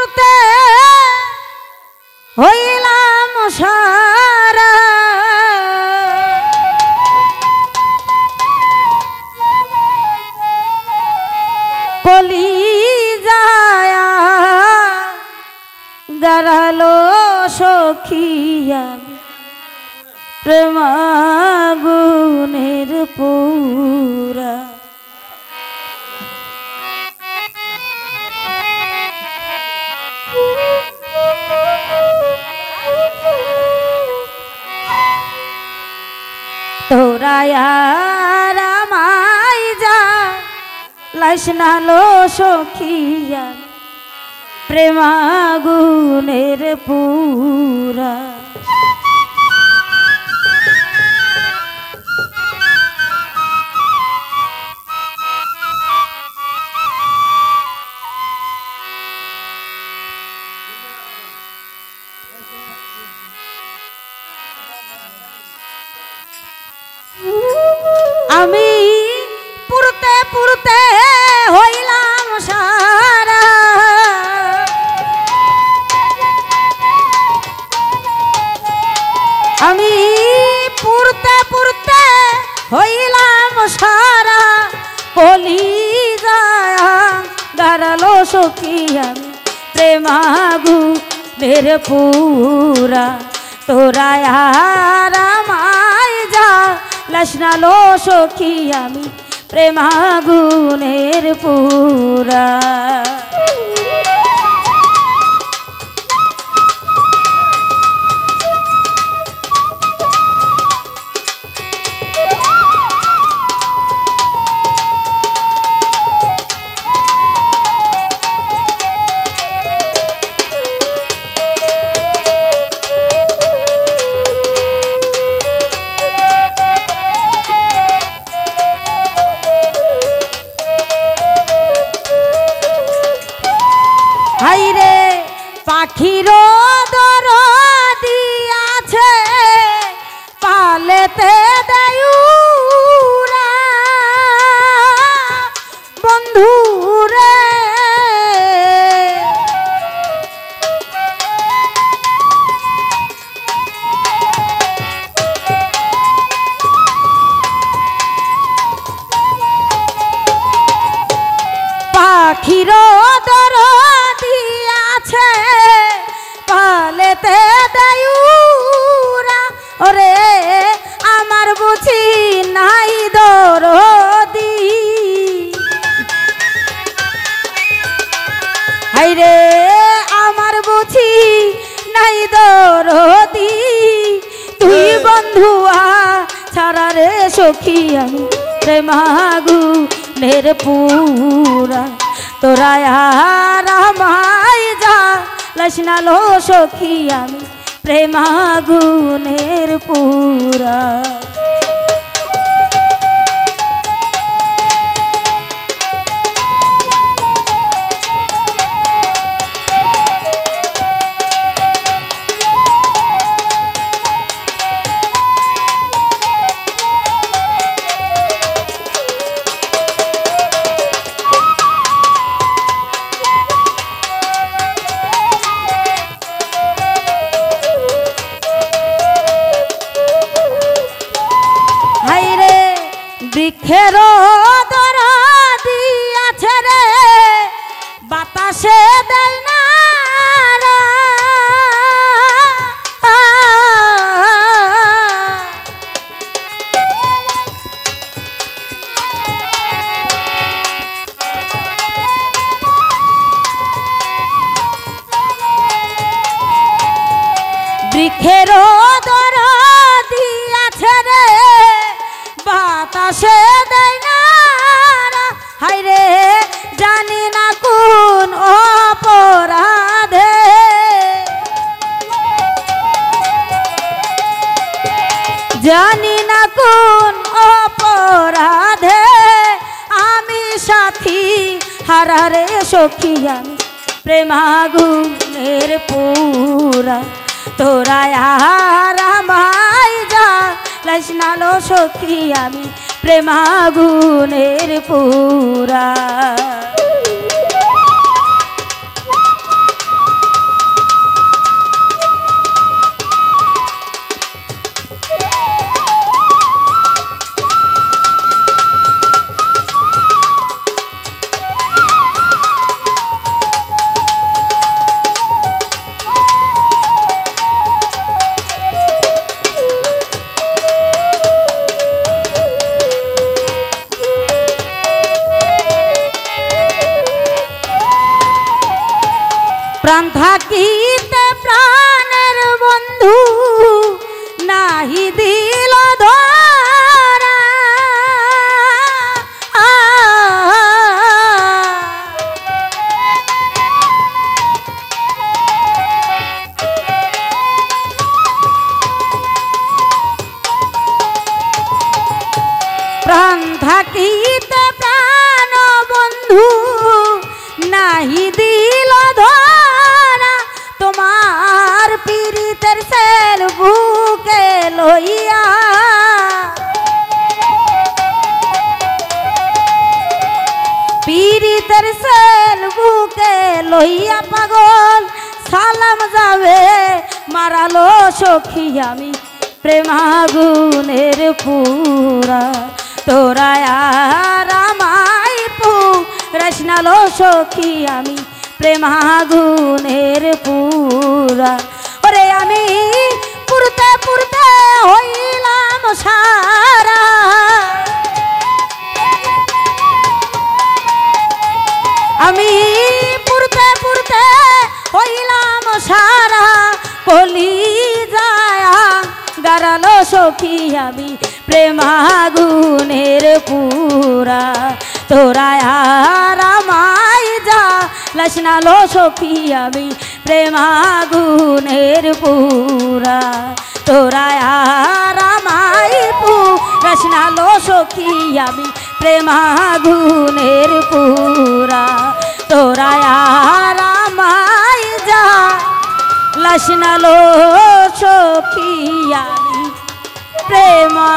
পুরতে হইলাম সারা কলি যায়া দাঁড়ালো সখিয়া প্রেমাগুনের পুরা তোরা আর আমায় যা লাইসনালো সখিয়া প্রেমাগুনের পুরা আমি পুরতে পুরতে হইলাম সারা আমি পুরতে পুরতে হইলাম সারা কলি যায়া দাঁড়ালো সখী আমি প্রেমাগুনের পুরা তোরা আর আমায় যা লাসনালো সখী আমি প্রেমাগুনের পুরা হাইরে পাখির দরদি আছে পালেতে দেউরা বন্ধুরে পাখির দরদি আছে পালেতে দেউরা ওরে আমার বুঝি নাই দরদি হাইরে আমার বুঝি নাই দরদি তুই বন্ধুয়া ছাড়া রে সখী আমি প্রেমাগুনের পুরা তোরা আর আমায় যা লাসনালো সখী আমি প্রেমাগুনের পুরা বৃক্ষের দরদি আছে রে বাতাসে দেয় না বৃক্ষের দরদি আছে রে বাতাসে দেয় না হাইরে জানি না কোন অপরাধে জানি না কোন অপরাধে আমি সাথী হারারে সখী আমি প্রেমাগুনের পুরা তোরা আর আমায় যা লাসনালো সখী আমি প্রেমাগুনের পুরা প্রাণ থাকিতে প্রাণের বন্ধু নাহি দিল ধরা প্রাণ থাকিতে প্রাণ বন্ধু নাহি দিল ধরা তোমার পীড়িতের সেল বুকে লইয়া পীড়িতের সেল বুকে লইয়া পাগল সালাম যাবে মারালো সখী আমি প্রেমাগুনের পুরা তোরা আর আমায় পুরাশনালো সখী আমি প্রেমাগুনের পুরা ওরে আমি পুরতে পুরতে হইলাম সারা আমি পুরতে পুরতে হইলাম সারা কলি যায় গারালো সখী আমি প্রেমাগুনের পুরা তোরা আর আমায় যা লাসনালো সখী আমি প্রেমাগুনের পুরা তোরা আর আমায় পুরাশনালো সখী আমি প্রেমাগুনের পুরা তোরা আর আমায় যা লাসনালো সখী আমি প্রেমা